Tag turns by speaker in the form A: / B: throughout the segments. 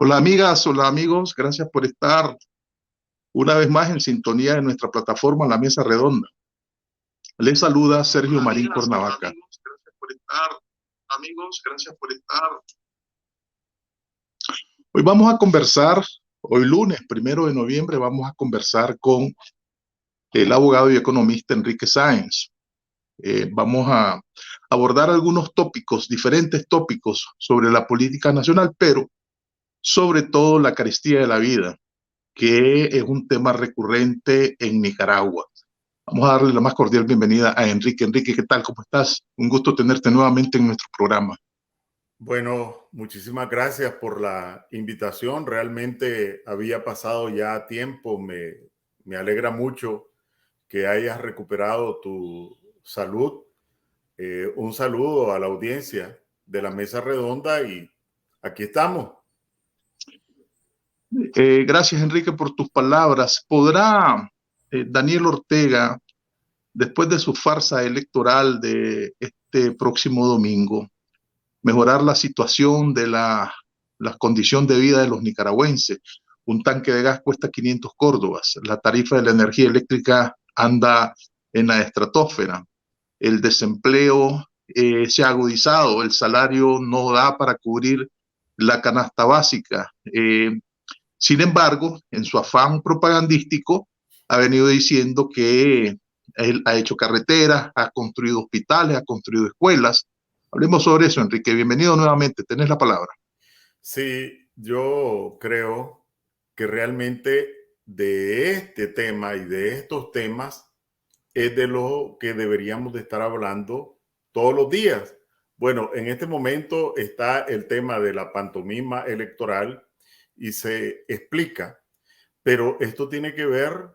A: Hola amigas, hola amigos, gracias por estar una vez más en sintonía de nuestra plataforma La Mesa Redonda. Les saluda Sergio Marín Cornavaca. Gracias por estar, amigos, gracias por estar. Hoy vamos a conversar, hoy lunes 1 de noviembre, vamos a conversar con el abogado y economista Enrique Sáenz. Vamos a abordar algunos tópicos, diferentes tópicos sobre la política nacional, pero sobre todo la carestía de la vida, que es un tema recurrente en Nicaragua. Vamos a darle la más cordial bienvenida a Enrique. Enrique, ¿qué tal? ¿Cómo estás? Un gusto tenerte nuevamente en nuestro programa.
B: Bueno, muchísimas gracias por la invitación. Realmente había pasado ya tiempo. Me alegra mucho que hayas recuperado tu salud. Un saludo a la audiencia de la Mesa Redonda y aquí estamos.
A: Gracias, Enrique, por tus palabras. ¿Podrá Daniel Ortega, después de su farsa electoral de este próximo domingo, mejorar la situación de la condición de vida de los nicaragüenses? Un tanque de gas cuesta 500 córdobas, la tarifa de la energía eléctrica anda en la estratosfera, el desempleo se ha agudizado, el salario no da para cubrir la canasta básica. Sin embargo, en su afán propagandístico, ha venido diciendo que él ha hecho carreteras, ha construido hospitales, ha construido escuelas. Hablemos sobre eso, Enrique. Bienvenido nuevamente. Tenés la palabra.
B: Sí, yo creo que realmente de este tema y de estos temas es de lo que deberíamos de estar hablando todos los días. Bueno, en este momento está el tema de la pantomima electoral y se explica, pero esto tiene que ver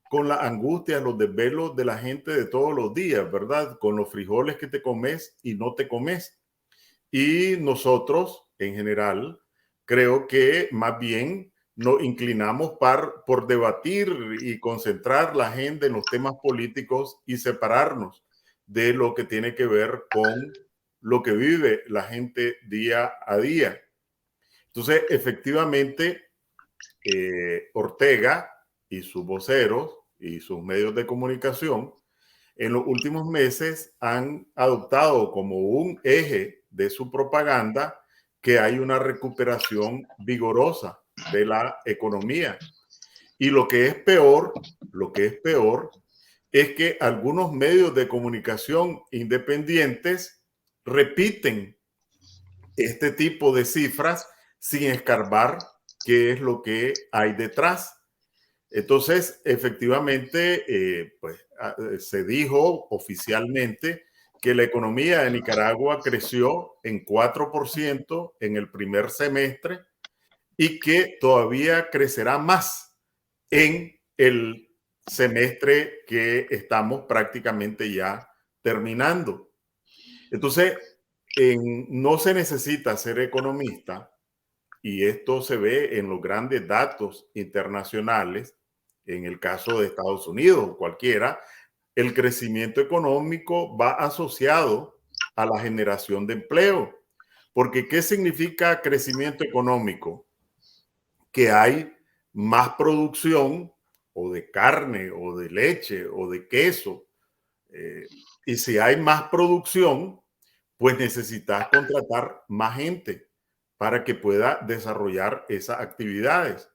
B: con la angustia, los desvelos de la gente de todos los días, ¿verdad? Con los frijoles que te comes y no te comes. Y nosotros, en general, creo que más bien nos inclinamos por debatir y concentrar la agenda en los temas políticos y separarnos de lo que tiene que ver con lo que vive la gente día a día. Entonces, efectivamente, Ortega y sus voceros y sus medios de comunicación en los últimos meses han adoptado como un eje de su propaganda que hay una recuperación vigorosa de la economía. Y lo que es peor es que algunos medios de comunicación independientes repiten este tipo de cifras sin escarbar qué es lo que hay detrás. Entonces, efectivamente, se dijo oficialmente que la economía de Nicaragua creció en 4% en el primer semestre y que todavía crecerá más en el semestre que estamos prácticamente ya terminando. Entonces, no se necesita ser economista, y esto se ve en los grandes datos internacionales. En el caso de Estados Unidos o cualquiera, el crecimiento económico va asociado a la generación de empleo. Porque ¿qué significa crecimiento económico? Que hay más producción o de carne o de leche o de queso. Y si hay más producción, pues necesitas contratar más gente para que pueda desarrollar esas actividades.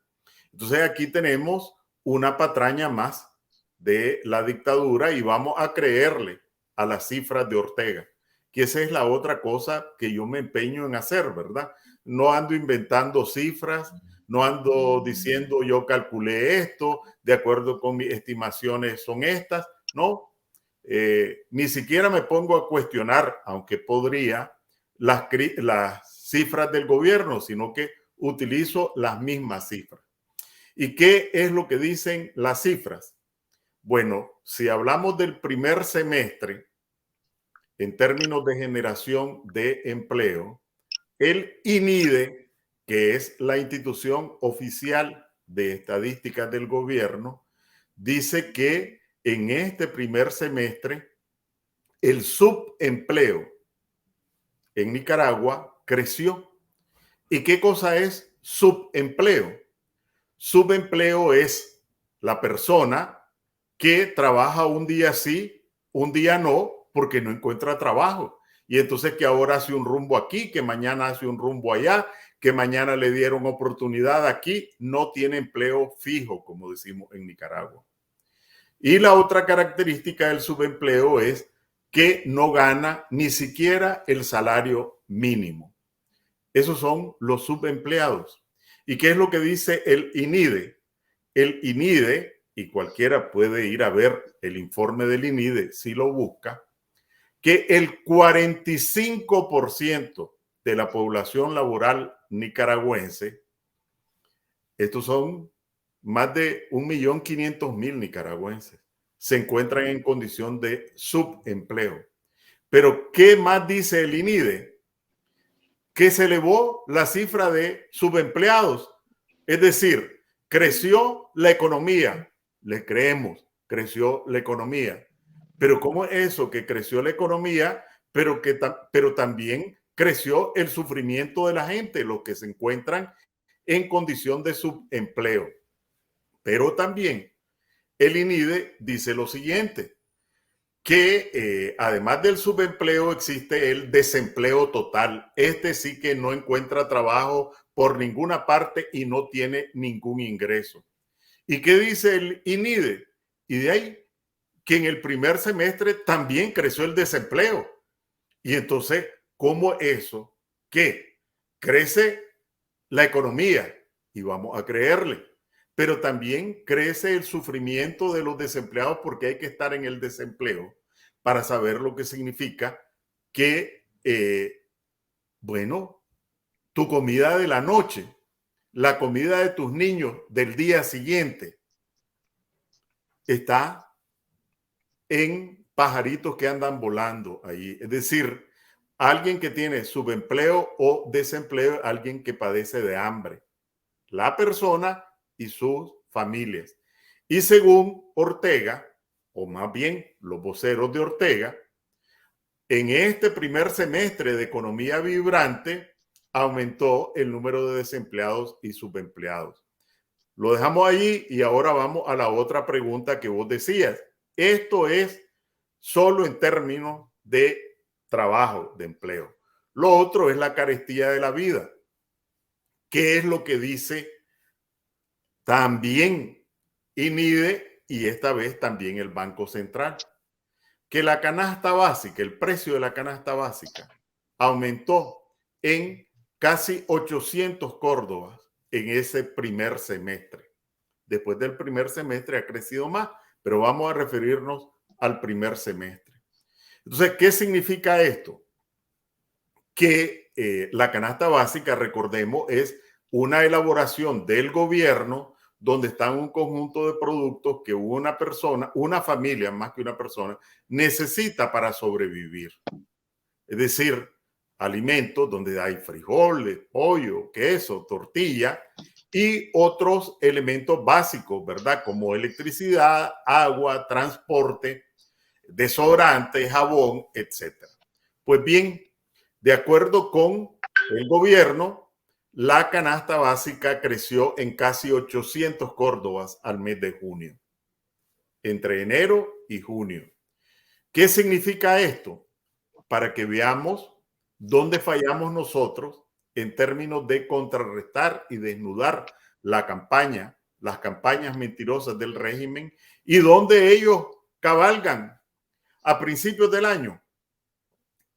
B: Entonces aquí tenemos una patraña más de la dictadura y vamos a creerle a las cifras de Ortega, que esa es la otra cosa que yo me empeño en hacer, ¿verdad? No ando inventando cifras, no ando diciendo yo calculé esto, de acuerdo con mis estimaciones son estas, no. Ni siquiera me pongo a cuestionar, aunque podría, las cifras del gobierno, sino que utilizo las mismas cifras. ¿Y qué es lo que dicen las cifras? Bueno, si hablamos del primer semestre, en términos de generación de empleo, el INIDE, que es la institución oficial de estadísticas del gobierno, dice que en este primer semestre el subempleo en Nicaragua creció. ¿Y qué cosa es subempleo. Subempleo es la persona que trabaja un día sí, un día no, porque no encuentra trabajo. Y entonces que ahora hace un rumbo aquí, que mañana hace un rumbo allá, que mañana le dieron oportunidad aquí, no tiene empleo fijo, como decimos en Nicaragua. Y la otra característica del subempleo es que no gana ni siquiera el salario mínimo. Esos son los subempleados. ¿Y qué es lo que dice el INIDE? El INIDE, y cualquiera puede ir a ver el informe del INIDE si lo busca, que el 45% de la población laboral nicaragüense, estos son más de 1.500.000 nicaragüenses, se encuentran en condición de subempleo. Pero, ¿qué más dice el INIDE? Que se elevó la cifra de subempleados. Es decir, creció la economía. Le creemos, creció la economía. Pero ¿cómo es eso? Que creció la economía, pero también creció el sufrimiento de la gente, los que se encuentran en condición de subempleo. Pero también el INIDE dice lo siguiente, que además del subempleo existe el desempleo total. Este sí que no encuentra trabajo por ninguna parte y no tiene ningún ingreso. ¿Y qué dice el INIDE? Y de ahí que en el primer semestre también creció el desempleo. Y entonces, ¿cómo eso? Que crece la economía y vamos a creerle, pero también crece el sufrimiento de los desempleados porque hay que estar en el desempleo para saber lo que significa que, bueno, tu comida de la noche, la comida de tus niños del día siguiente está en pajaritos que andan volando ahí. Es decir, alguien que tiene subempleo o desempleo, alguien que padece de hambre. La persona y sus familias. Y según Ortega, o más bien los voceros de Ortega, en este primer semestre de economía vibrante aumentó el número de desempleados y subempleados. Lo dejamos allí y ahora vamos a la otra pregunta que vos decías. Esto es solo en términos de trabajo, de empleo. Lo otro es la carestía de la vida. ¿Qué es lo que dice también INIDE y esta vez también el Banco Central? Que la canasta básica, el precio de la canasta básica, aumentó en casi 800 córdobas en ese primer semestre. Después del primer semestre ha crecido más, pero vamos a referirnos al primer semestre. Entonces, ¿qué significa esto? Que la canasta básica, recordemos, es una elaboración del gobierno donde están un conjunto de productos que una persona, una familia más que una persona, necesita para sobrevivir. Es decir, alimentos donde hay frijoles, pollo, queso, tortilla y otros elementos básicos, ¿verdad? Como electricidad, agua, transporte, desodorante, jabón, etc. Pues bien, de acuerdo con el gobierno, la canasta básica creció en casi 800 córdobas al mes de junio, entre enero y junio. ¿Qué significa esto? Para que veamos dónde fallamos nosotros en términos de contrarrestar y desnudar la campaña, las campañas mentirosas del régimen y dónde ellos cabalgan. A principios del año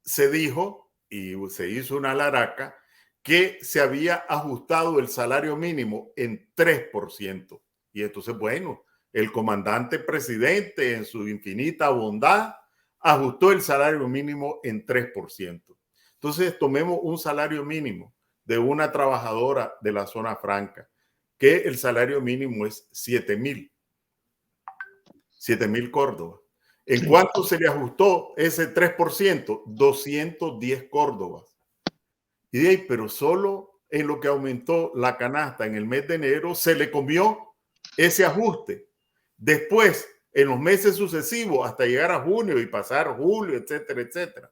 B: se dijo y se hizo una laraca que se había ajustado el salario mínimo en 3%. Y entonces, bueno, el comandante presidente en su infinita bondad ajustó el salario mínimo en 3%. Entonces, tomemos un salario mínimo de una trabajadora de la zona franca, que el salario mínimo es 7,000 córdobas. ¿En cuánto se le ajustó ese 3%? 210 córdobas. Y de ahí, pero solo en lo que aumentó la canasta en el mes de enero se le comió ese ajuste. Después, en los meses sucesivos, hasta llegar a junio y pasar julio, etcétera, etcétera,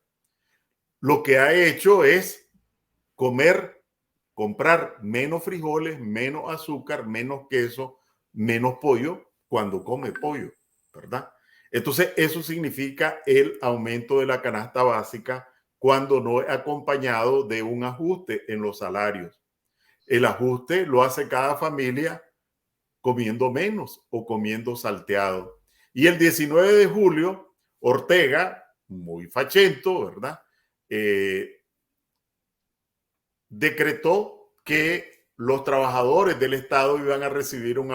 B: lo que ha hecho es comer comprar menos frijoles, menos azúcar, menos queso, menos pollo cuando come pollo, ¿verdad? Entonces, eso significa el aumento de la canasta básica cuando no es acompañado de un ajuste en los salarios. El ajuste lo hace cada familia comiendo menos o comiendo salteado. Y el 19 de julio, Ortega, muy fachento, ¿verdad? Decretó que los trabajadores del Estado iban a recibir un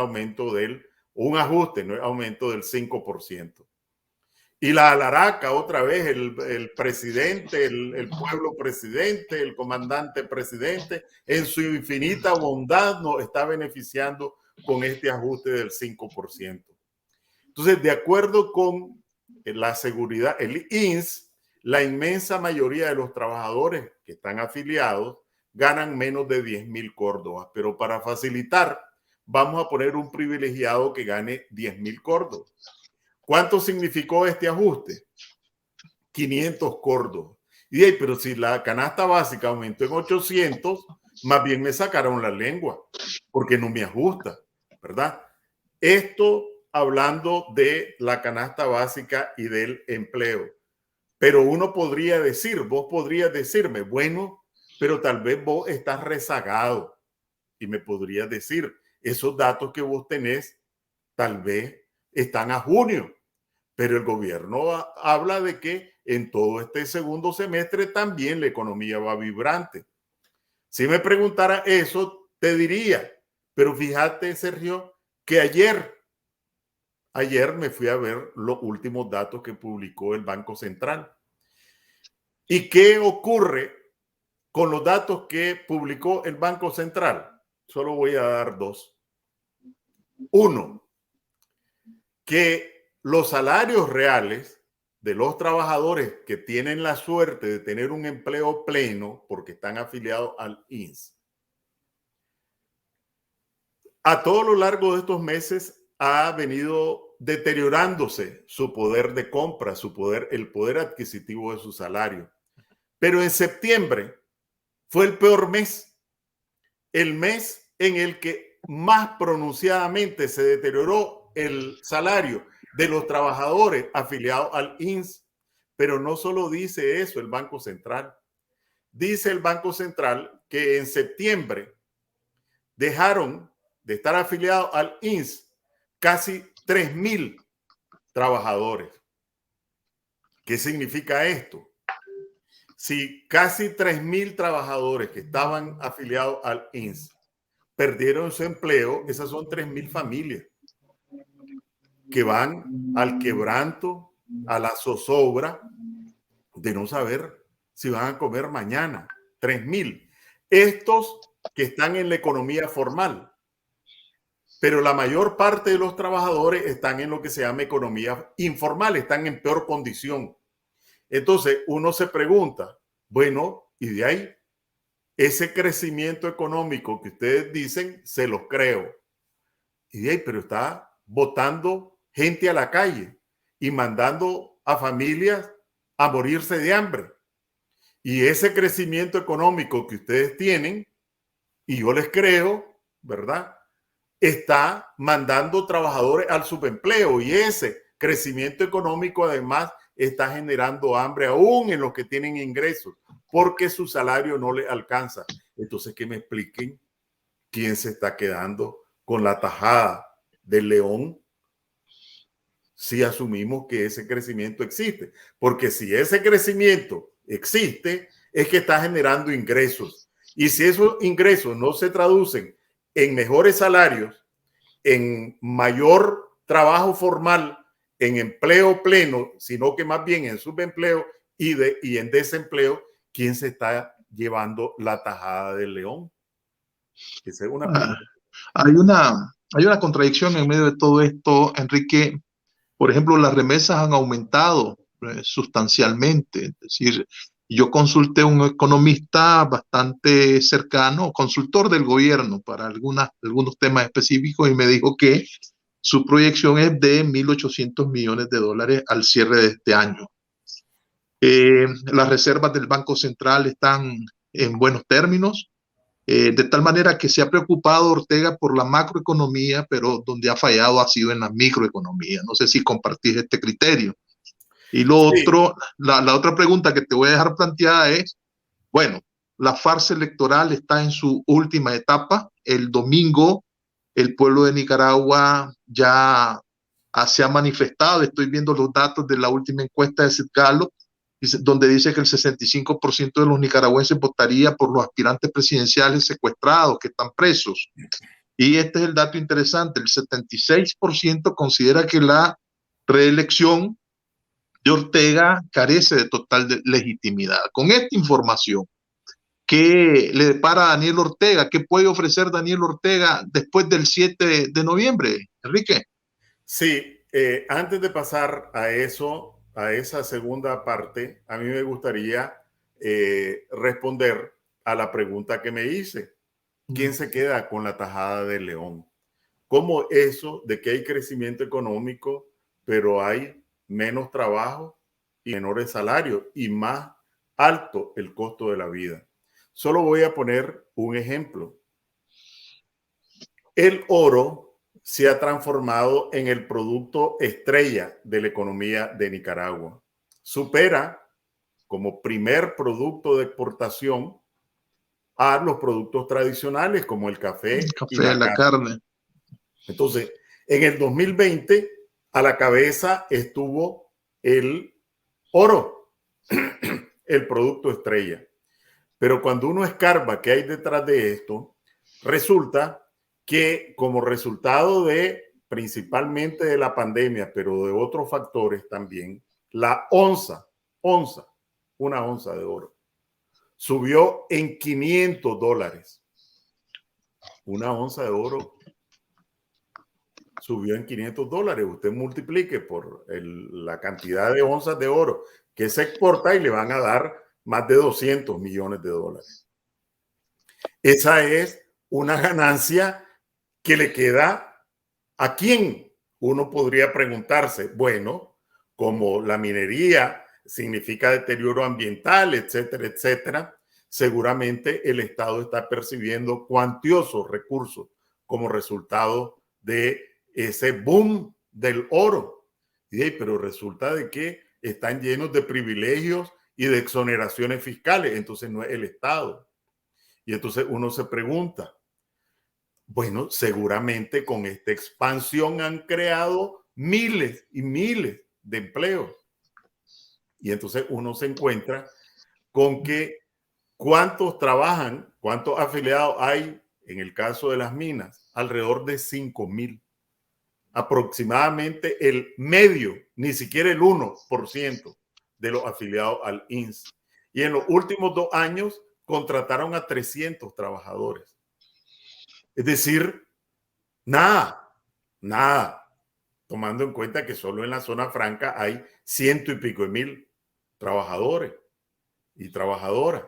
B: ajuste, no aumento del 5%. Y la alaraca, otra vez, el presidente, el pueblo presidente, el comandante presidente, en su infinita bondad nos está beneficiando con este ajuste del 5%. Entonces, de acuerdo con la seguridad, el INS, la inmensa mayoría de los trabajadores que están afiliados ganan menos de 10,000 córdobas, pero para facilitar, vamos a poner un privilegiado que gane 10,000 córdobas. ¿Cuánto significó este ajuste? 500 córdobas. Y pero si la canasta básica aumentó en 800, más bien me sacaron la lengua, porque no me ajusta, ¿verdad? Esto hablando de la canasta básica y del empleo. Pero uno podría decir, vos podrías decirme, bueno, pero tal vez vos estás rezagado. Y me podrías decir, esos datos que vos tenés tal vez están a junio. Pero el gobierno habla de que en todo este segundo semestre también la economía va vibrante. Si me preguntara eso, te diría, pero fíjate, Sergio, que ayer me fui a ver los últimos datos que publicó el Banco Central. ¿Y qué ocurre con los datos que publicó el Banco Central? Solo voy a dar dos. Uno, que los salarios reales de los trabajadores que tienen la suerte de tener un empleo pleno porque están afiliados al INS, a todo lo largo de estos meses ha venido deteriorándose su poder de compra, el poder adquisitivo de su salario. Pero en septiembre fue el peor mes, el mes en el que más pronunciadamente se deterioró el salario de los trabajadores afiliados al INS. Pero no solo dice eso el Banco Central. Dice el Banco Central que en septiembre dejaron de estar afiliados al INS casi 3,000 trabajadores. ¿Qué significa esto? Si casi 3,000 trabajadores que estaban afiliados al INS perdieron su empleo, esas son 3,000 familias que van al quebranto, a la zozobra de no saber si van a comer mañana. 3,000. Estos que están en la economía formal. Pero la mayor parte de los trabajadores están en lo que se llama economía informal, están en peor condición. Entonces uno se pregunta, bueno, y de ahí, ese crecimiento económico que ustedes dicen, se los creo. Y de ahí, pero está botando gente a la calle y mandando a familias a morirse de hambre. Y ese crecimiento económico que ustedes tienen, y yo les creo, ¿verdad?, está mandando trabajadores al subempleo, y ese crecimiento económico además está generando hambre aún en los que tienen ingresos porque su salario no les alcanza. Entonces, que me expliquen quién se está quedando con la tajada del león si asumimos que ese crecimiento existe. Porque si ese crecimiento existe, es que está generando ingresos. Y si esos ingresos no se traducen en mejores salarios, en mayor trabajo formal, en empleo pleno, sino que más bien en subempleo y en desempleo, ¿quién se está llevando la tajada del león? Esa es una pregunta.
A: Hay una contradicción en medio de todo esto, Enrique. Por ejemplo, las remesas han aumentado sustancialmente. Es decir, yo consulté a un economista bastante cercano, consultor del gobierno para algunos temas específicos, y me dijo que su proyección es de $1,800 millones al cierre de este año. Las reservas del Banco Central están en buenos términos. De tal manera que se ha preocupado Ortega por la macroeconomía, pero donde ha fallado ha sido en la microeconomía. No sé si compartís este criterio. Y lo
B: Sí,
A: otro, la otra pregunta que te voy a dejar planteada es, bueno, la farsa electoral está en su última etapa. El domingo el pueblo de Nicaragua ya se ha manifestado. Estoy viendo los datos de la última encuesta de Citgalo, donde dice que el 65% de los nicaragüenses votaría por los aspirantes presidenciales secuestrados que están presos. Y este es el dato interesante, el 76% considera que la reelección de Ortega carece de total legitimidad. Con esta información, ¿qué le depara a Daniel Ortega? ¿Qué puede ofrecer Daniel Ortega después del 7 de noviembre, Enrique?
B: sí, antes de pasar a eso, a esa segunda parte, a mí me gustaría responder a la pregunta que me hice. ¿Quién se queda con la tajada del león? ¿Cómo eso de que hay crecimiento económico, pero hay menos trabajo y menores salarios y más alto el costo de la vida? Solo voy a poner un ejemplo. El oro se ha transformado en el producto estrella de la economía de Nicaragua. Supera como primer producto de exportación a los productos tradicionales como el
A: El
B: café y
A: café,
B: la
A: la
B: carne.
A: carne.
B: Entonces, en el 2020 a la cabeza estuvo el oro, el producto estrella. Pero cuando uno escarba qué hay detrás de esto, resulta que como resultado de principalmente de la pandemia, pero de otros factores también, la onza, una onza de oro, subió en $500. Una onza de oro subió en $500. Usted multiplique por la cantidad de onzas de oro que se exporta y le van a dar más de 200 millones de dólares. Esa es una ganancia que le queda a quién. Uno podría preguntarse, bueno, como la minería significa deterioro ambiental, etcétera, etcétera, seguramente el Estado está percibiendo cuantiosos recursos como resultado de ese boom del oro. Pero resulta de que están llenos de privilegios y de exoneraciones fiscales, entonces no es el Estado. Y entonces uno se pregunta, bueno, seguramente con esta expansión han creado miles y miles de empleos. Y entonces uno se encuentra con que cuántos trabajan, cuántos afiliados hay en el caso de las minas, alrededor de 5,000. Aproximadamente el medio, ni siquiera el 1% de los afiliados al INS. Y en los últimos 2 años contrataron a 300 trabajadores. Es decir, nada, nada, tomando en cuenta que solo en la zona franca hay 100 y pico de mil trabajadores y trabajadoras.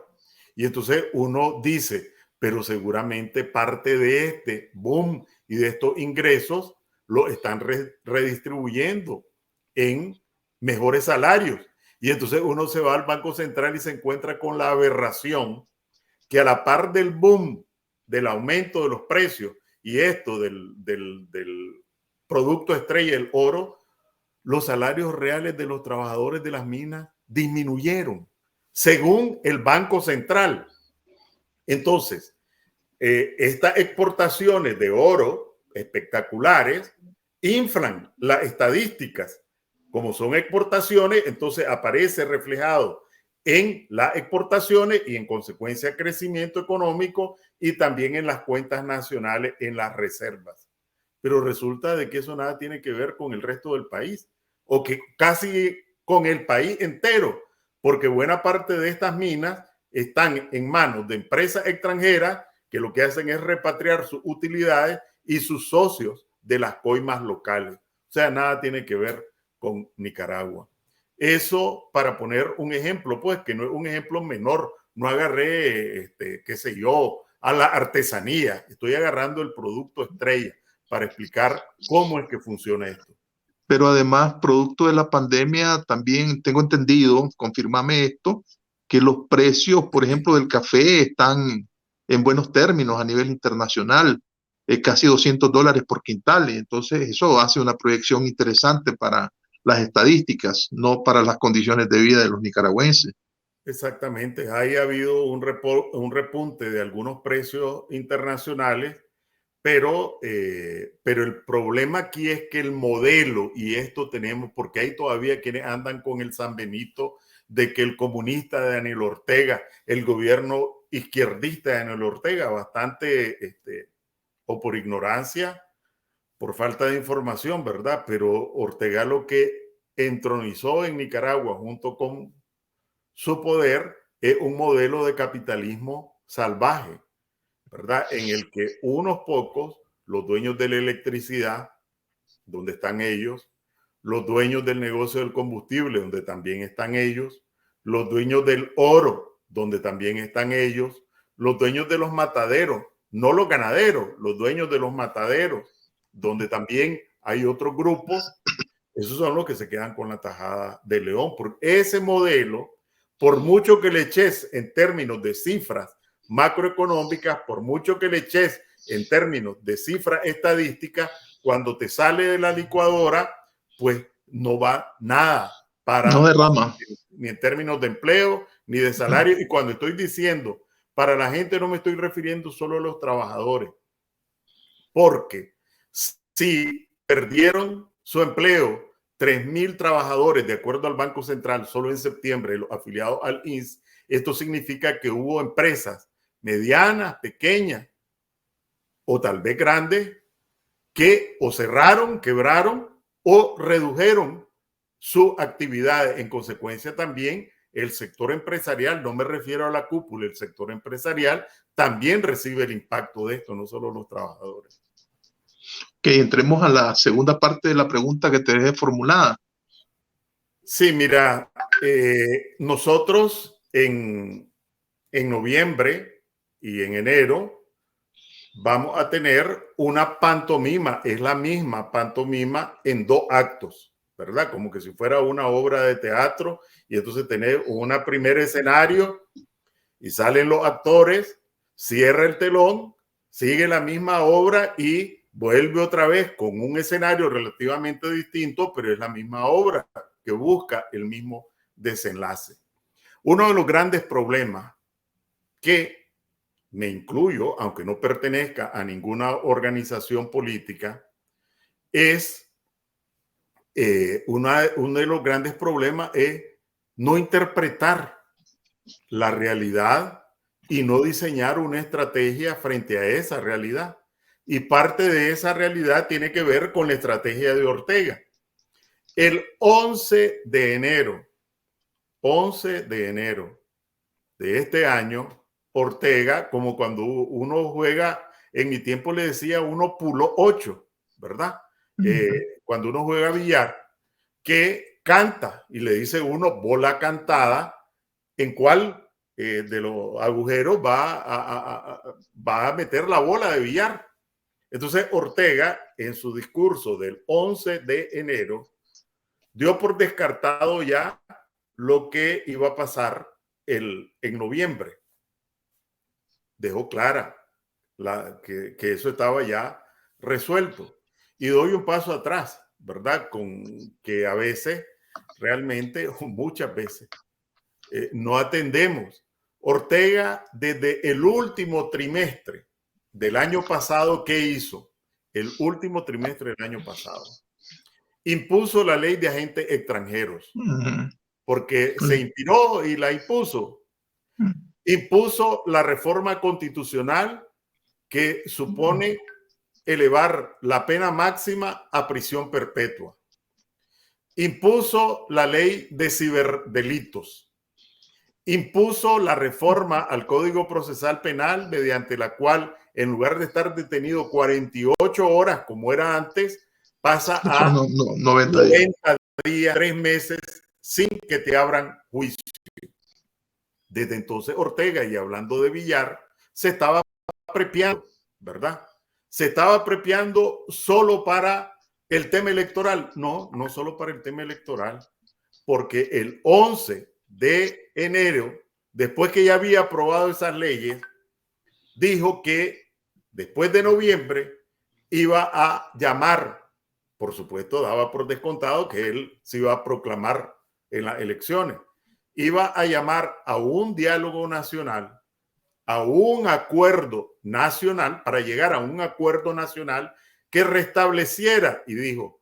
B: Y entonces uno dice, pero seguramente parte de este boom y de estos ingresos lo están redistribuyendo en mejores salarios. Y entonces uno se va al Banco Central y se encuentra con la aberración que a la par del boom, del aumento de los precios y esto del producto estrella, el oro, los salarios reales de los trabajadores de las minas disminuyeron, según el Banco Central. Entonces, estas exportaciones de oro espectaculares inflan las estadísticas. Como son exportaciones, entonces aparece reflejado en las exportaciones y en consecuencia crecimiento económico y también en las cuentas nacionales, en las reservas. Pero resulta de que eso nada tiene que ver con el resto del país o que casi con el país entero, porque buena parte de estas minas están en manos de empresas extranjeras que lo que hacen es repatriar sus utilidades y sus socios de las coimas locales. O sea, nada tiene que ver con Nicaragua. Eso para poner un ejemplo, pues que no es un ejemplo menor. No agarré, qué sé yo, a la artesanía. Estoy agarrando el producto estrella para explicar cómo es que funciona esto.
A: Pero además, producto de la pandemia, también tengo entendido, confírmame esto, que los precios, por ejemplo, del café están en buenos términos a nivel internacional, casi $200 por quintal. Y entonces eso hace una proyección interesante para las estadísticas, no para las condiciones de vida de los nicaragüenses.
B: Exactamente, ahí ha habido un repunte de algunos precios internacionales, pero el problema aquí es que el modelo, y esto tenemos, porque hay todavía quienes andan con el San Benito de que el comunista de Daniel Ortega, el gobierno izquierdista de Daniel Ortega, bastante, o por ignorancia, por falta de información, ¿verdad? Pero Ortega lo que entronizó en Nicaragua junto con su poder es un modelo de capitalismo salvaje, ¿verdad? En el que unos pocos, los dueños de la electricidad, donde están ellos, los dueños del negocio del combustible, donde también están ellos, los dueños del oro, donde también están ellos, los dueños de los mataderos, no los ganaderos, los dueños de los mataderos, donde también hay otros grupos, esos son los que se quedan con la tajada de león. Por ese modelo, por mucho que le eches en términos de cifras macroeconómicas, por mucho que le eches en términos de cifras estadísticas, cuando te sale de la licuadora, pues no va nada
A: No derrama.
B: ni en términos de empleo, ni de salario. Y cuando estoy diciendo para la gente, no me estoy refiriendo solo a los trabajadores, porque si perdieron su empleo 3,000 trabajadores, de acuerdo al Banco Central, solo en septiembre, los afiliados al INS, esto significa que hubo empresas medianas, pequeñas o tal vez grandes que o cerraron, quebraron o redujeron su actividad. En consecuencia, también el sector empresarial, no me refiero a la cúpula, el sector empresarial también recibe el impacto de esto, no solo los trabajadores.
A: Que entremos a la segunda parte de la pregunta que te dejé formulada.
B: Sí, mira, nosotros en noviembre y en enero vamos a tener una pantomima, es la misma pantomima en 2 actos, ¿verdad? Como que si fuera una obra de teatro, y entonces tener un primer escenario y salen los actores, cierra el telón, sigue la misma obra y vuelve otra vez con un escenario relativamente distinto, pero es la misma obra que busca el mismo desenlace. Uno de los grandes problemas que me incluyo, aunque no pertenezca a ninguna organización política, es uno de los grandes problemas es no interpretar la realidad y no diseñar una estrategia frente a esa realidad. Y parte de esa realidad tiene que ver con la estrategia de Ortega. El 11 de enero de este año, Ortega, como cuando uno juega, en mi tiempo le decía uno pulo 8, ¿verdad? Cuando uno juega billar, que canta y le dice uno bola cantada, en cuál de los agujeros va a meter la bola de billar. Entonces Ortega, en su discurso del 11 de enero, dio por descartado ya lo que iba a pasar en noviembre. Dejó clara que eso estaba ya resuelto. Y doy un paso atrás, ¿verdad? Con que a veces, realmente, o muchas veces, no atendemos. Ortega, desde el último trimestre del año pasado, ¿qué hizo? El último trimestre del año pasado. Impuso la ley de agentes extranjeros, porque se inspiró y la impuso. Impuso la reforma constitucional que supone elevar la pena máxima a prisión perpetua. Impuso la ley de ciberdelitos. Impuso la reforma al Código Procesal Penal, mediante la cual, en lugar de estar detenido 48 horas como era antes, pasa a 90 días, 3 meses, sin que te abran juicio. Desde entonces Ortega, y hablando de billar, se estaba prepiando, ¿verdad? Se estaba prepiando solo para el tema electoral. No, no solo para el tema electoral, porque el 11 de enero, después que ya había aprobado esas leyes, dijo que después de noviembre iba a llamar, por supuesto, daba por descontado que él se iba a proclamar en las elecciones, iba a llamar a un diálogo nacional, a un acuerdo nacional, para llegar a un acuerdo nacional que restableciera, y dijo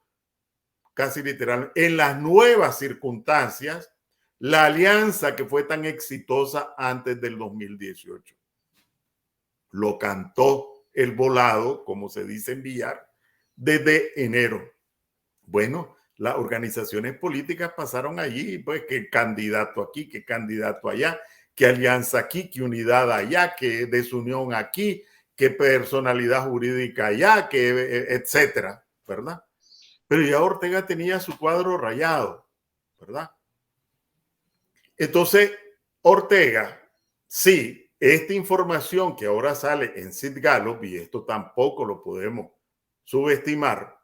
B: casi literal, en las nuevas circunstancias, la alianza que fue tan exitosa antes del 2018. Lo cantó el volado, como se dice en Villar, desde enero. Bueno, las organizaciones políticas pasaron allí, pues que candidato aquí, que candidato allá, que alianza aquí, que unidad allá, que desunión aquí, que personalidad jurídica allá, que etcétera, ¿verdad? Pero ya Ortega tenía su cuadro rayado, ¿verdad? Entonces, Ortega, sí, esta información que ahora sale en Sid Gallup, y esto tampoco lo podemos subestimar,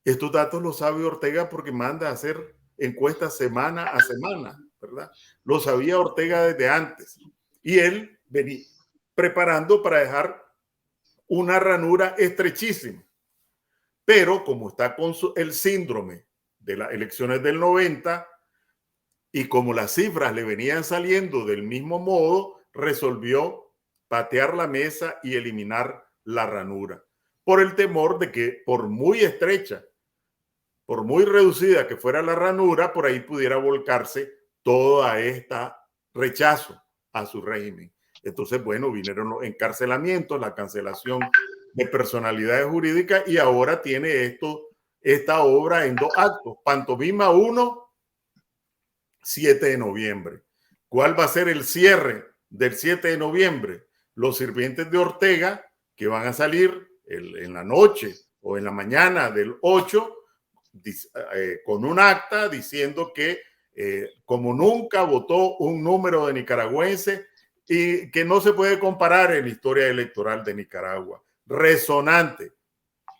B: estos datos los sabe Ortega porque manda a hacer encuestas semana a semana, ¿verdad? Lo sabía Ortega desde antes. Y él venía preparando para dejar una ranura estrechísima. Pero como está con el síndrome de las elecciones del 90 y como las cifras le venían saliendo del mismo modo, resolvió patear la mesa y eliminar la ranura. Por el temor de que por muy estrecha, por muy reducida que fuera la ranura, por ahí pudiera volcarse toda esta rechazo a su régimen. Entonces, bueno, vinieron los encarcelamientos, la cancelación de personalidades jurídicas y ahora tiene esta obra en 2 actos. Pantomima 1, 7 de noviembre. ¿Cuál va a ser el cierre del 7 de noviembre? Los sirvientes de Ortega que van a salir en la noche o en la mañana del 8 con un acta diciendo que como nunca votó un número de nicaragüenses y que no se puede comparar en la historia electoral de Nicaragua. Resonante.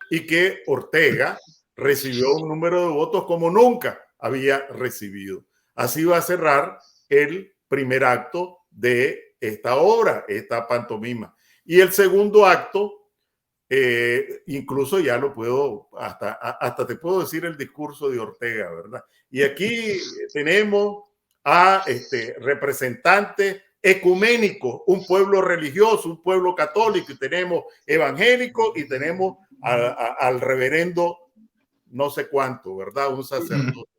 B: Y que Ortega recibió un número de votos como nunca había recibido. Así va a cerrar el primer acto de esta obra, esta pantomima. Y el segundo acto, incluso ya lo puedo, hasta te puedo decir el discurso de Ortega, ¿verdad? Y aquí tenemos a representantes ecuménicos, un pueblo religioso, un pueblo católico, y tenemos evangélicos y tenemos al reverendo no sé cuánto, ¿verdad? Un sacerdote.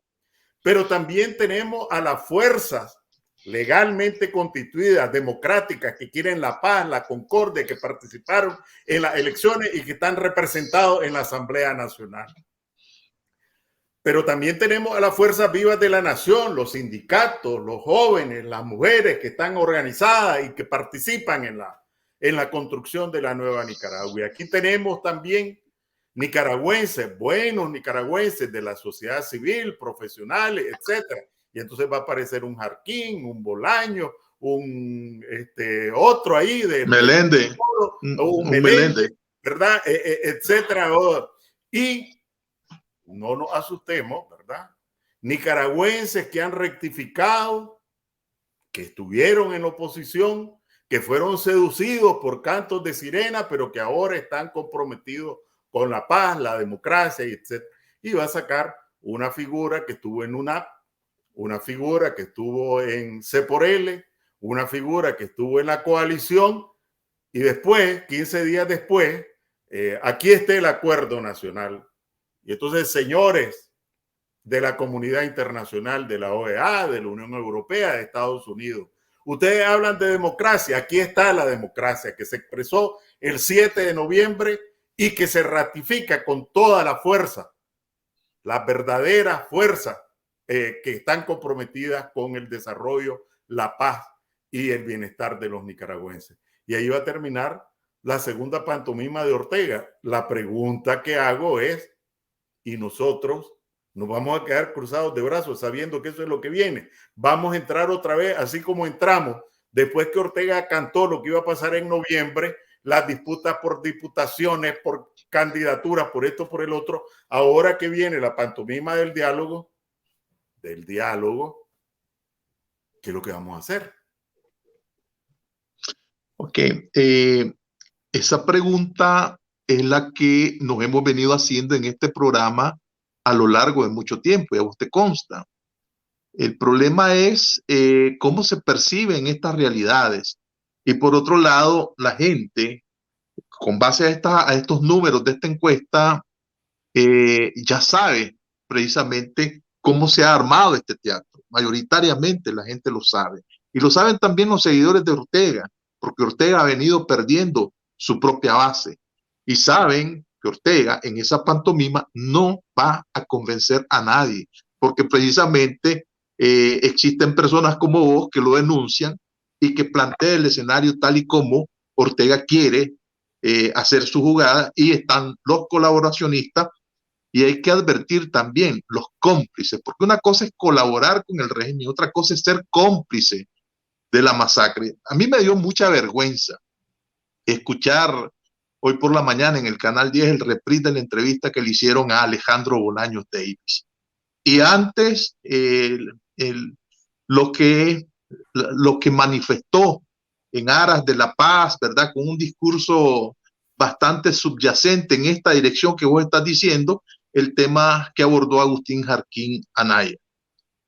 B: Pero también tenemos a las fuerzas legalmente constituidas, democráticas, que quieren la paz, la concordia, que participaron en las elecciones y que están representados en la Asamblea Nacional. Pero también tenemos a las fuerzas vivas de la nación, los sindicatos, los jóvenes, las mujeres que están organizadas y que participan en la construcción de la nueva Nicaragua. Y aquí tenemos también nicaragüenses, buenos nicaragüenses de la sociedad civil, profesionales, etcétera. Y entonces va a aparecer un Jarquín, un Bolaño, un otro ahí de
A: Melende,
B: un Melende, ¿verdad? Etcétera. Y no nos asustemos, ¿verdad? Nicaragüenses que han rectificado, que estuvieron en oposición, que fueron seducidos por cantos de sirena, pero que ahora están comprometidos con la paz, la democracia, etc. Y va a sacar una figura que estuvo en UNAP, una figura que estuvo en C por L, una figura que estuvo en la coalición, y después, 15 días después, aquí está el acuerdo nacional. Y entonces, señores de la comunidad internacional, de la OEA, de la Unión Europea, de Estados Unidos, ustedes hablan de democracia. Aquí está la democracia que se expresó el 7 de noviembre y que se ratifica con toda la fuerza, las verdaderas fuerzas que están comprometidas con el desarrollo, la paz y el bienestar de los nicaragüenses. Y ahí va a terminar la segunda pantomima de Ortega. La pregunta que hago es, ¿y nosotros nos vamos a quedar cruzados de brazos sabiendo que eso es lo que viene? Vamos a entrar otra vez así como entramos después que Ortega cantó lo que iba a pasar en noviembre, las disputas por diputaciones, por candidaturas, por esto, por el otro. Ahora que viene la pantomima del diálogo, ¿qué es lo que vamos a hacer?
A: Ok, esa pregunta es la que nos hemos venido haciendo en este programa a lo largo de mucho tiempo, ya usted consta. El problema es cómo se perciben estas realidades. Y por otro lado, la gente, con base a estos números de esta encuesta, ya sabe precisamente cómo se ha armado este teatro. Mayoritariamente la gente lo sabe. Y lo saben también los seguidores de Ortega, porque Ortega ha venido perdiendo su propia base. Y saben que Ortega en esa pantomima no va a convencer a nadie, porque precisamente existen personas como vos que lo denuncian y que plantean el escenario tal y como Ortega quiere hacer su jugada, y están los colaboracionistas. Y hay que advertir también los cómplices, porque una cosa es colaborar con el régimen y otra cosa es ser cómplice de la masacre. A mí me dio mucha vergüenza escuchar hoy por la mañana en el Canal 10 el reprise de la entrevista que le hicieron a Alejandro Bolaños Davis. Y antes, lo, que, lo que manifestó en aras de la paz, ¿verdad? Con un discurso bastante subyacente en esta dirección que vos estás diciendo, el tema que abordó Agustín Jarquín Anaya.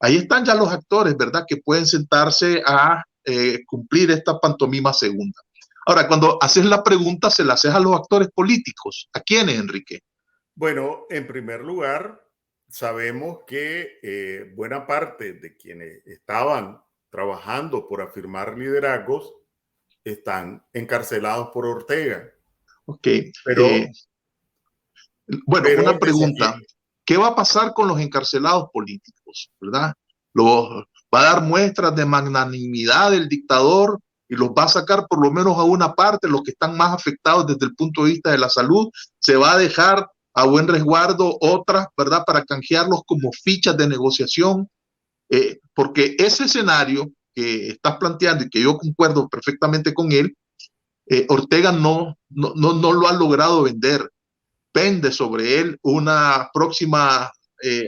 A: Ahí están ya los actores, ¿verdad? Que pueden sentarse a cumplir esta pantomima segunda. Ahora, cuando haces la pregunta, se la haces a los actores políticos. ¿A quiénes, Enrique?
B: Bueno, en primer lugar, sabemos que buena parte de quienes estaban trabajando por afirmar liderazgos están encarcelados por Ortega.
A: Ok.
B: Pero,
A: Bueno,
B: pero
A: una
B: el
A: pregunta.
B: desafío,
A: ¿Qué va a pasar con los encarcelados políticos? ¿Verdad? Va a dar muestras de magnanimidad del dictador y los va a sacar por lo menos a una parte, los que están más afectados desde el punto de vista de la salud. Se va a dejar a buen resguardo otras, ¿verdad? Para canjearlos como fichas de negociación. Porque ese escenario que estás planteando y que yo concuerdo perfectamente con él, Ortega no lo ha logrado vender. Pende sobre él una próxima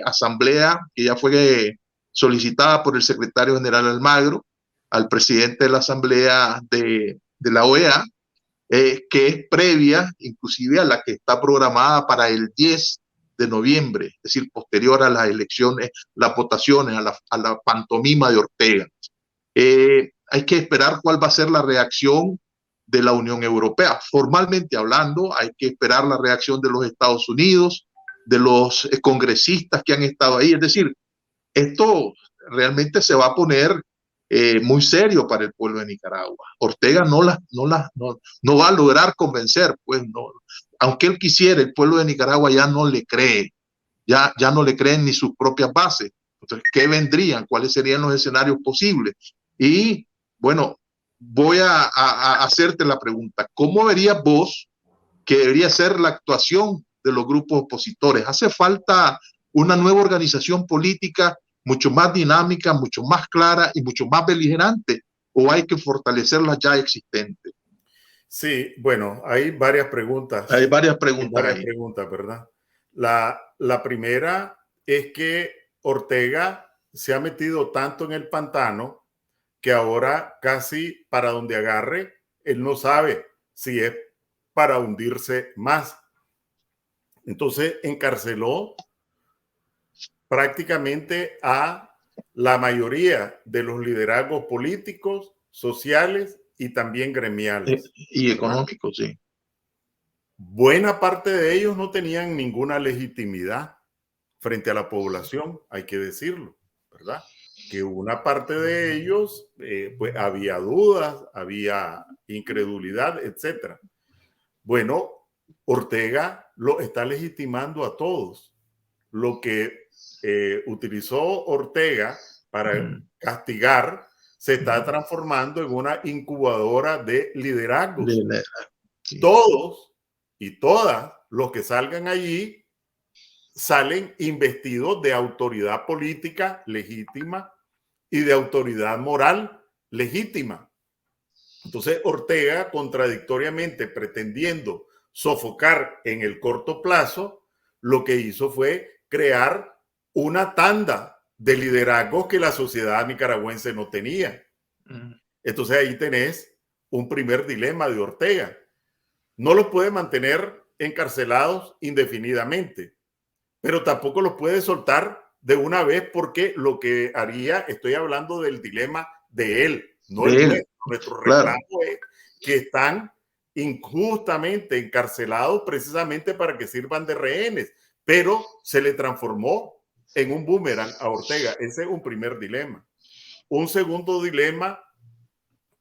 A: asamblea que ya fue solicitada por el secretario general Almagro al presidente de la asamblea de la OEA, que es previa inclusive a la que está programada para el 10 de noviembre, es decir, posterior a las elecciones, las votaciones, a la pantomima de Ortega. Hay que esperar cuál va a ser la reacción de la Unión Europea. Formalmente hablando, hay que esperar la reacción de los Estados Unidos, de los congresistas que han estado ahí. Es decir, esto realmente se va a poner muy serio para el pueblo de Nicaragua. Ortega no va a lograr convencer, pues no, aunque él quisiera, el pueblo de Nicaragua ya no le cree, ya no le creen ni sus propias bases. Entonces, ¿qué vendrían? ¿Cuáles serían los escenarios posibles? Y bueno, voy a hacerte la pregunta. ¿Cómo verías vos que debería ser la actuación de los grupos opositores? ¿Hace falta una nueva organización política mucho más dinámica, mucho más clara y mucho más beligerante? ¿O hay que fortalecer las ya existentes?
B: sí, bueno, hay varias preguntas.
A: Hay varias
B: Hay
A: preguntas
B: varias
A: ahí.
B: preguntas, ¿verdad? La primera es que Ortega se ha metido tanto en el pantano que ahora casi para donde agarre, él no sabe si es para hundirse más. Entonces encarceló prácticamente a la mayoría de los liderazgos políticos, sociales y también gremiales,
A: Y
B: ¿verdad?
A: económico, sí.
B: Buena parte de ellos no tenían ninguna legitimidad frente a la población, hay que decirlo, ¿verdad? Que una parte de ellos, pues había dudas, había incredulidad, etcétera. Bueno, Ortega lo está legitimando a todos. Lo que utilizó Ortega para castigar se está transformando en una incubadora de liderazgos.
A: Sí.
B: Todos y todas los que salgan allí salen investidos de autoridad política legítima y de autoridad moral legítima. Entonces Ortega, contradictoriamente pretendiendo sofocar en el corto plazo, lo que hizo fue crear una tanda de liderazgos que la sociedad nicaragüense no tenía. Entonces ahí tenés un primer dilema de Ortega. No los puede mantener encarcelados indefinidamente, pero tampoco los puede soltar de una vez, porque lo que haría, estoy hablando del dilema de él, no el nuestro. Nuestro reclamo es que están injustamente encarcelados precisamente para que sirvan de rehenes, pero se le transformó en un boomerang a Ortega. Ese es un primer dilema. Un segundo dilema: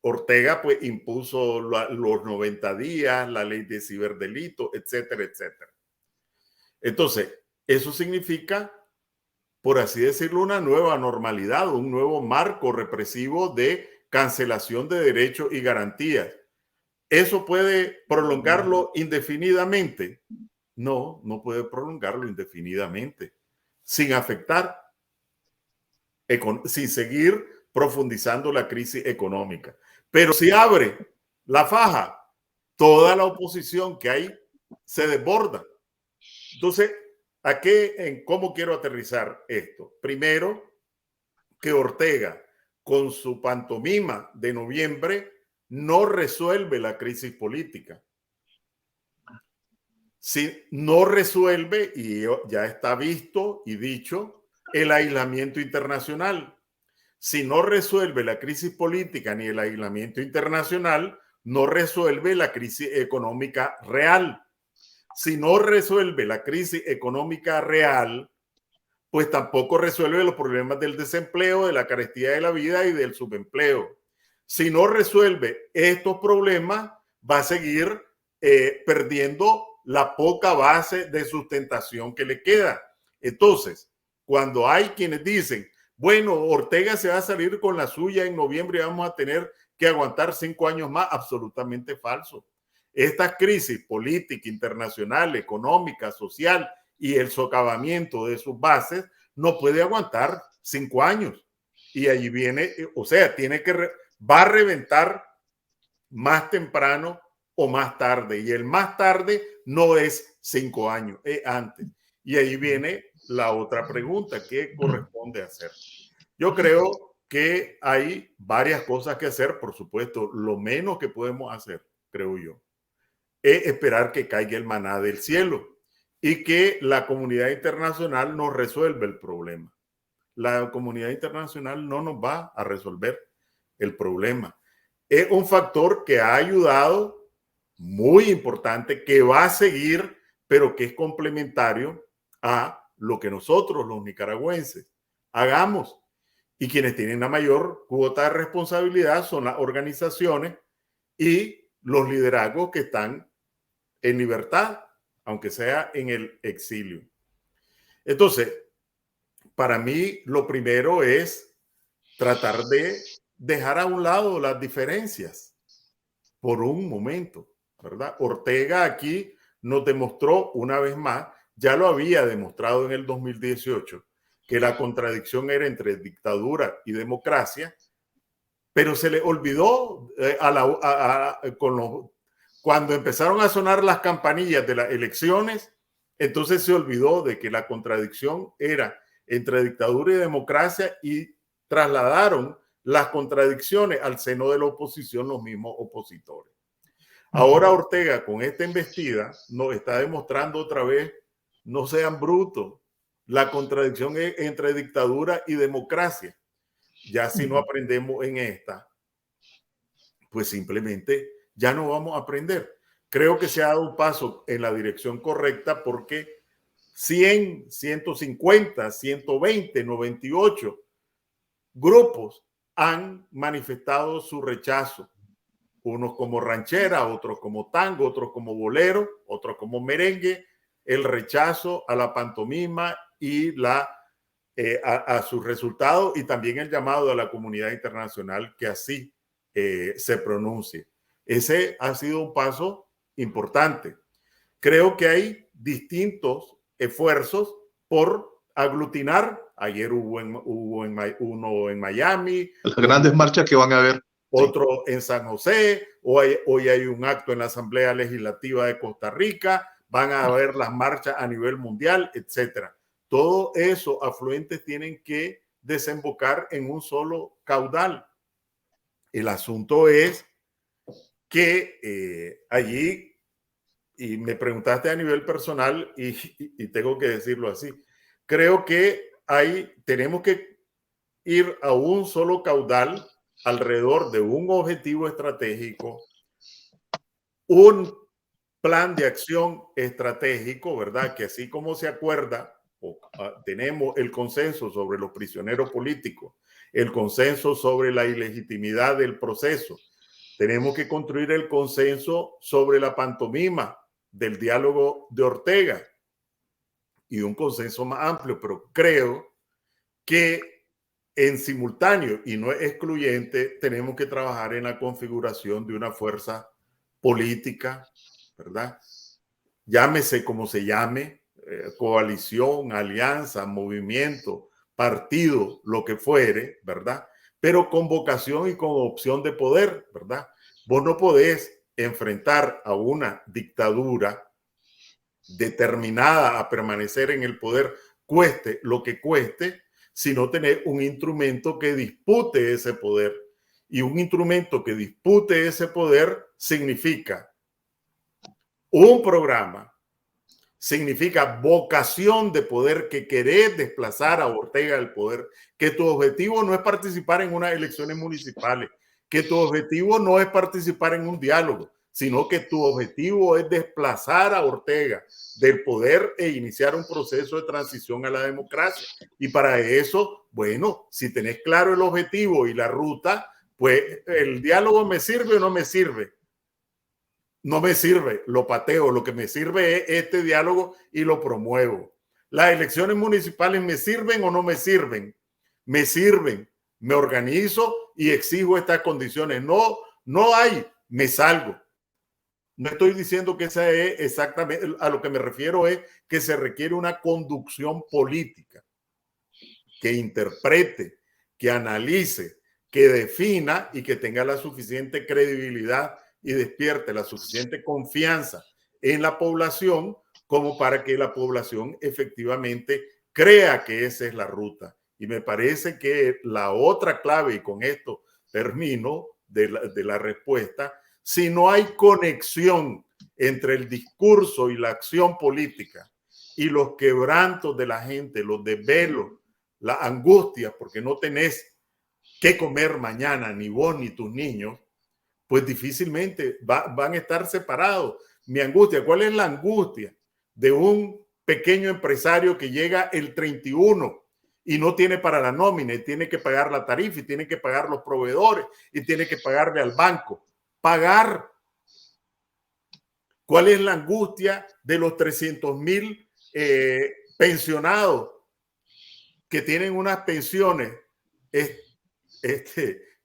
B: Ortega pues impuso los 90 días, la ley de ciberdelito, etcétera, etcétera. Entonces, eso significa, por así decirlo, una nueva normalidad, un nuevo marco represivo de cancelación de derechos y garantías. ¿Eso puede prolongarlo indefinidamente? No, no puede prolongarlo indefinidamente, sin afectar, sin seguir profundizando la crisis económica. Pero si abre la faja, toda la oposición que hay se desborda. Entonces, ¿cómo quiero aterrizar esto? Primero, que Ortega, con su pantomima de noviembre, no resuelve la crisis política. Si no resuelve, y ya está visto y dicho, el aislamiento internacional. Si no resuelve la crisis política ni el aislamiento internacional, no resuelve la crisis económica real. Si no resuelve la crisis económica real, pues tampoco resuelve los problemas del desempleo, de la carestía de la vida y del subempleo. Si no resuelve estos problemas, va a seguir perdiendo la poca base de sustentación que le queda. Entonces, cuando hay quienes dicen, bueno, Ortega se va a salir con la suya en noviembre y vamos a tener que aguantar 5 años más, absolutamente falso. Esta crisis política, internacional, económica, social y el socavamiento de sus bases no puede aguantar 5 años. Y allí viene, o sea, va a reventar más temprano o más tarde. Y el más tarde no es 5 años, es antes. Y ahí viene la otra pregunta: ¿qué corresponde hacer? Yo creo que hay varias cosas que hacer. Por supuesto, lo menos que podemos hacer, creo yo, es esperar que caiga el maná del cielo y que la comunidad internacional nos resuelva el problema. La comunidad internacional no nos va a resolver el problema. Es un factor que ha ayudado, muy importante, que va a seguir, pero que es complementario a lo que nosotros, los nicaragüenses, hagamos. Y quienes tienen la mayor cuota de responsabilidad son las organizaciones y los liderazgos que están en libertad, aunque sea en el exilio. Entonces, para mí lo primero es tratar de dejar a un lado las diferencias por un momento, ¿verdad? Ortega aquí nos demostró una vez más, ya lo había demostrado en el 2018, que la contradicción era entre dictadura y democracia, pero se le olvidó cuando empezaron a sonar las campanillas de las elecciones, entonces se olvidó de que la contradicción era entre dictadura y democracia y trasladaron las contradicciones al seno de la oposición los mismos opositores. Ahora Ortega, con esta embestida, nos está demostrando otra vez: no sean brutos, la contradicción es entre dictadura y democracia. Ya si no aprendemos en esta, pues simplemente ya no vamos a aprender. Creo que se ha dado un paso en la dirección correcta, porque 100, 150, 120, 98 grupos han manifestado su rechazo. Unos como ranchera, otros como tango, otros como bolero, otros como merengue, el rechazo a la pantomima y a sus resultados, y también el llamado a la comunidad internacional que así se pronuncie. Ese ha sido un paso importante. Creo que hay distintos esfuerzos por aglutinar. Ayer hubo uno en Miami.
A: Las grandes marchas que van a haber.
B: Otro en San José. Hoy hay un acto en la Asamblea Legislativa de Costa Rica. Van a haber las marchas a nivel mundial, etcétera. Todo eso, afluentes tienen que desembocar en un solo caudal. El asunto es que allí, y me preguntaste a nivel personal y tengo que decirlo así, creo que tenemos que ir a un solo caudal alrededor de un objetivo estratégico, un plan de acción estratégico, ¿verdad? Que así como se acuerda, tenemos el consenso sobre los prisioneros políticos, el consenso sobre la ilegitimidad del proceso, tenemos que construir el consenso sobre la pantomima del diálogo de Ortega y un consenso más amplio, pero creo que en simultáneo y no es excluyente, tenemos que trabajar en la configuración de una fuerza política, ¿verdad? Llámese como se llame, coalición, alianza, movimiento, partido, lo que fuere, ¿verdad? Pero con vocación y con opción de poder, ¿verdad? Vos no podés enfrentar a una dictadura determinada a permanecer en el poder, cueste lo que cueste, si no tenés un instrumento que dispute ese poder. Y un instrumento que dispute ese poder significa un programa, significa vocación de poder, que querés desplazar a Ortega del poder, que tu objetivo no es participar en unas elecciones municipales, que tu objetivo no es participar en un diálogo, sino que tu objetivo es desplazar a Ortega del poder e iniciar un proceso de transición a la democracia. Y para eso, bueno, si tenés claro el objetivo y la ruta, pues el diálogo me sirve o no me sirve. No me sirve, lo pateo. Lo que me sirve es este diálogo y lo promuevo. ¿Las elecciones municipales me sirven o no me sirven? Me sirven. Me organizo y exijo estas condiciones. No hay, me salgo. No estoy diciendo que esa es exactamente, a lo que me refiero es que se requiere una conducción política que interprete, que analice, que defina y que tenga la suficiente credibilidad y despierte la suficiente confianza en la población como para que la población efectivamente crea que esa es la ruta. Y me parece que la otra clave, y con esto termino de la respuesta, si no hay conexión entre el discurso y la acción política y los quebrantos de la gente, los desvelos, la angustia, porque no tenés qué comer mañana, ni vos ni tus niños, pues difícilmente van a estar separados. Mi angustia, ¿cuál es la angustia de un pequeño empresario que llega el 31 y no tiene para la nómina y tiene que pagar la tarifa y tiene que pagar los proveedores y tiene que pagarle al banco? Pagar. ¿Cuál es la angustia de los 300,000 pensionados que tienen unas pensiones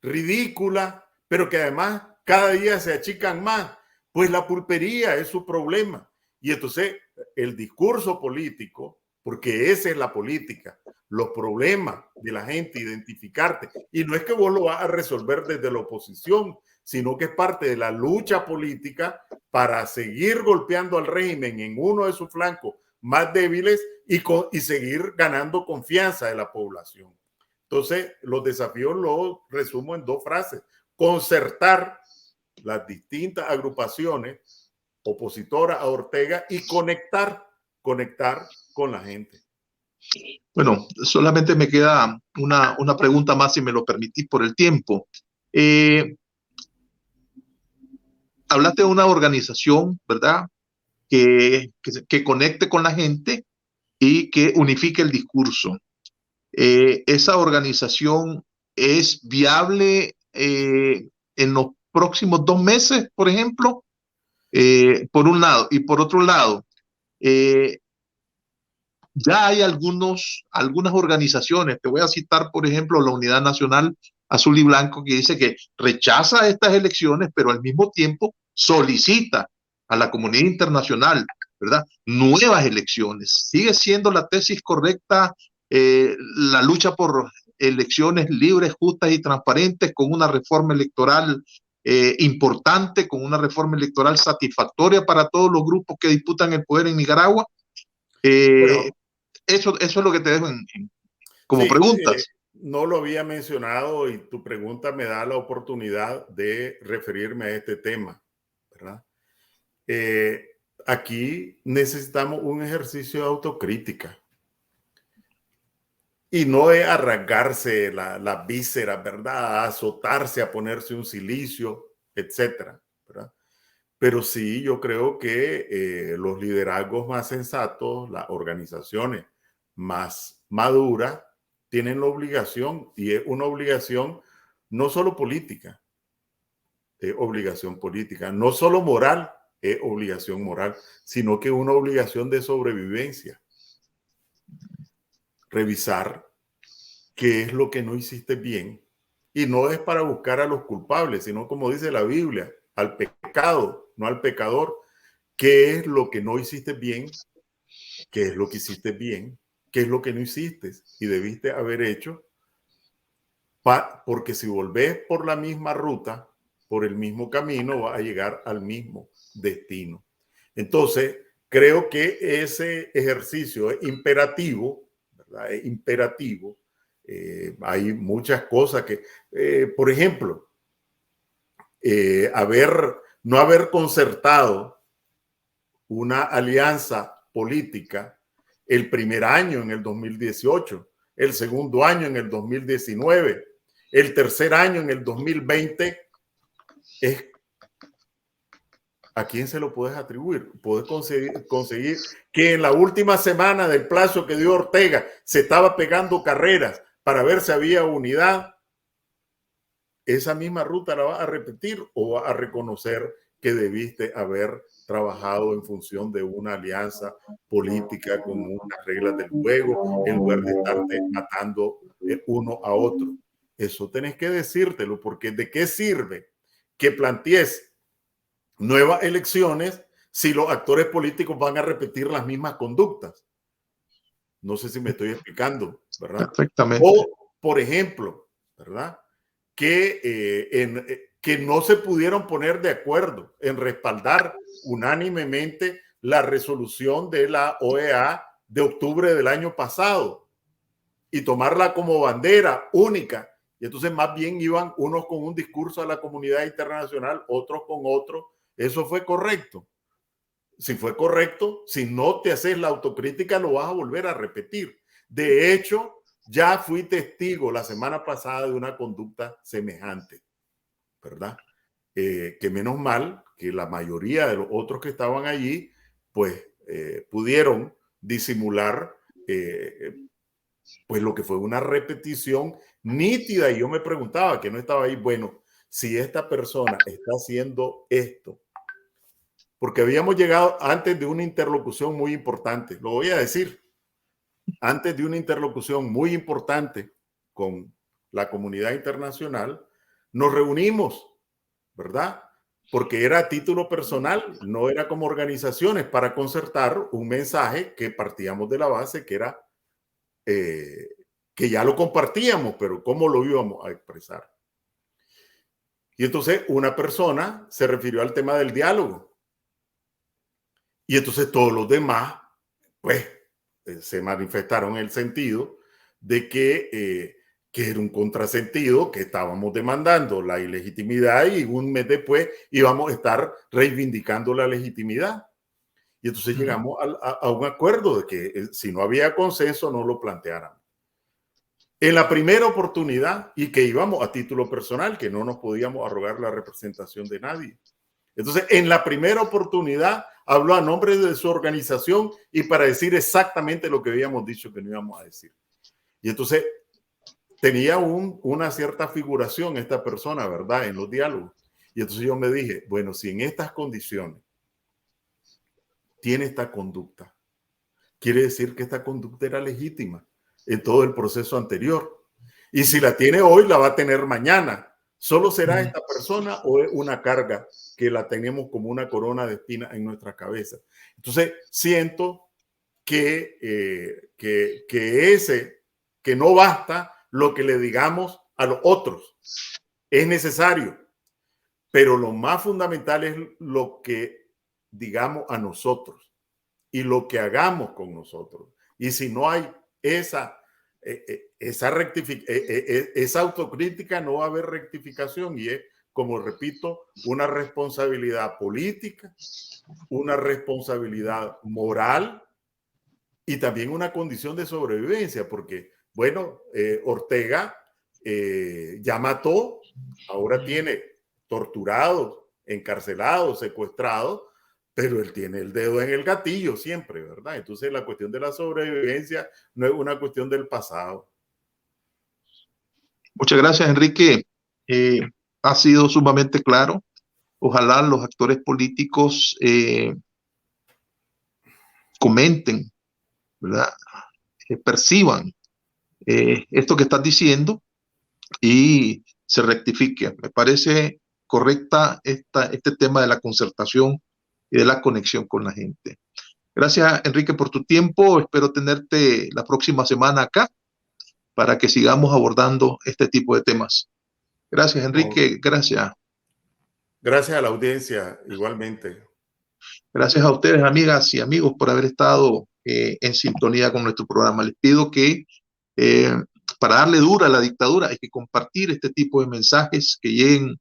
B: ridículas, pero que además cada día se achican más? Pues la pulpería es su problema. Y entonces el discurso político, porque esa es la política, los problemas de la gente, identificarte. Y no es que vos lo vas a resolver desde la oposición, sino que es parte de la lucha política para seguir golpeando al régimen en uno de sus flancos más débiles y seguir ganando confianza de la población. Entonces, los desafíos los resumo en dos frases: concertar las distintas agrupaciones opositoras a Ortega y conectar con la gente.
A: Bueno, solamente me queda una pregunta más, si me lo permitís por el tiempo. Hablaste de una organización, ¿verdad? Que conecte con la gente y que unifique el discurso. ¿Esa organización es viable en los próximos 2 meses, por ejemplo? Por un lado. Y por otro lado, ya hay algunas organizaciones, te voy a citar, por ejemplo, la Unidad Nacional Azul y Blanco, que dice que rechaza estas elecciones, pero al mismo tiempo solicita a la comunidad internacional, ¿verdad?, nuevas elecciones. Sigue siendo la tesis correcta, la lucha por elecciones libres, justas y transparentes, con una reforma electoral importante, con una reforma electoral satisfactoria para todos los grupos que disputan el poder en Nicaragua.
B: Bueno,
A: Eso es lo que te dejo como
B: sí,
A: preguntas.
B: no lo había mencionado y tu pregunta me da la oportunidad de referirme a este tema, ¿verdad? Aquí necesitamos un ejercicio de autocrítica y no es arrancarse la víscera, ¿verdad? A azotarse, a ponerse un silicio, etcétera, ¿verdad? Pero sí, yo creo que los liderazgos más sensatos, las organizaciones más maduras, tienen la obligación, y es una obligación no solo política, es obligación política, no solo moral, es obligación moral, sino que es una obligación de sobrevivencia. Revisar qué es lo que no hiciste bien. Y no es para buscar a los culpables, sino como dice la Biblia, al pecado, no al pecador. ¿Qué es lo que no hiciste bien? ¿Qué es lo que hiciste bien? ¿Qué es lo que no hiciste y debiste haber hecho? Porque si volvés por la misma ruta, por el mismo camino, vas a llegar al mismo destino. Entonces, creo que ese ejercicio es imperativo, ¿verdad? Es imperativo. Hay muchas cosas que, por ejemplo, no haber concertado una alianza política el primer año en el 2018, el segundo año en el 2019, el tercer año en el 2020, es ¿a quién se lo puedes atribuir? Puedes conseguir que en la última semana del plazo que dio Ortega se estaba pegando carreras para ver si había unidad. Esa misma ruta la vas a repetir o vas a reconocer que debiste haber trabajado en función de una alianza política con unas reglas del juego en lugar de estarte matando uno a otro. Eso tenés que decírtelo, porque ¿de qué sirve que plantees nuevas elecciones si los actores políticos van a repetir las mismas conductas? No sé si me estoy explicando, ¿verdad?
A: Perfectamente.
B: O, por ejemplo, ¿verdad? Que no se pudieron poner de acuerdo en respaldar unánimemente la resolución de la OEA de octubre del año pasado y tomarla como bandera única. Y entonces más bien iban unos con un discurso a la comunidad internacional, otros con otro. ¿Eso fue correcto? Si fue correcto, si no te haces la autocrítica, lo vas a volver a repetir. De hecho, ya fui testigo la semana pasada de una conducta semejante, ¿verdad? Que menos mal que la mayoría de los otros que estaban allí, pues pudieron disimular pues lo que fue una repetición nítida. Y yo me preguntaba, que no estaba ahí, bueno, si esta persona está haciendo esto, porque habíamos llegado antes de una interlocución muy importante, lo voy a decir, antes de una interlocución muy importante con la comunidad internacional, nos reunimos, ¿verdad? Porque era a título personal, no era como organizaciones, para concertar un mensaje que partíamos de la base que era que ya lo compartíamos, pero ¿cómo lo íbamos a expresar? Y entonces una persona se refirió al tema del diálogo. Y entonces todos los demás, pues, se manifestaron en el sentido de que era un contrasentido, que estábamos demandando la ilegitimidad y un mes después íbamos a estar reivindicando la legitimidad. Y entonces llegamos a un acuerdo de que si no había consenso no lo planteáramos. En la primera oportunidad, y que íbamos a título personal, que no nos podíamos arrogar la representación de nadie. Entonces, en la primera oportunidad, habló a nombre de su organización y para decir exactamente lo que habíamos dicho que no íbamos a decir. Y entonces, tenía una cierta figuración esta persona, ¿verdad? En los diálogos. Y entonces yo me dije, bueno, si en estas condiciones tiene esta conducta, quiere decir que esta conducta era legítima en todo el proceso anterior. Y si la tiene hoy, la va a tener mañana. ¿Solo será esta persona o es una carga que la tenemos como una corona de espinas en nuestra cabeza? Entonces, siento que no basta lo que le digamos a los otros. Es necesario, pero lo más fundamental es lo que digamos a nosotros y lo que hagamos con nosotros. Y si no hay esa esa autocrítica no va a haber rectificación y es, como repito, una responsabilidad política, una responsabilidad moral y también una condición de sobrevivencia, porque, bueno, Ortega ya mató, ahora tiene torturados, encarcelados, secuestrados, pero él tiene el dedo en el gatillo siempre, ¿verdad? Entonces la cuestión de la sobrevivencia no es una cuestión del pasado.
A: Muchas gracias, Enrique. Ha sido sumamente claro. Ojalá los actores políticos comenten, ¿verdad? Perciban esto que estás diciendo y se rectifique. Me parece correcta este tema de la concertación y de la conexión con la gente. Gracias, Enrique, por tu tiempo. Espero tenerte la próxima semana acá para que sigamos abordando este tipo de temas. Gracias, Enrique. Gracias.
B: Gracias a la audiencia, igualmente.
A: Gracias a ustedes, amigas y amigos, por haber estado en sintonía con nuestro programa. Les pido que para darle dura a la dictadura hay que compartir este tipo de mensajes que lleguen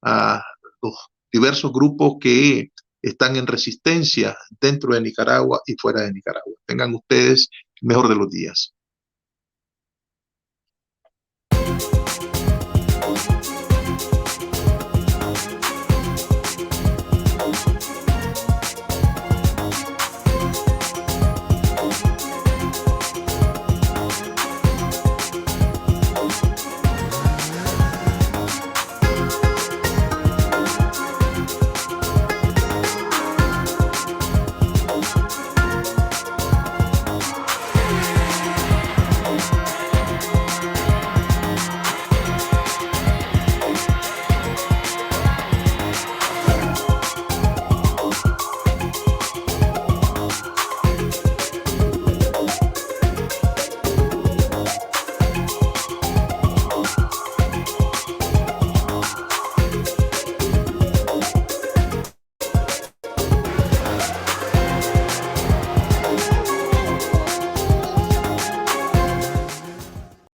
A: a los diversos grupos que están en resistencia dentro de Nicaragua y fuera de Nicaragua. Tengan ustedes el mejor de los días.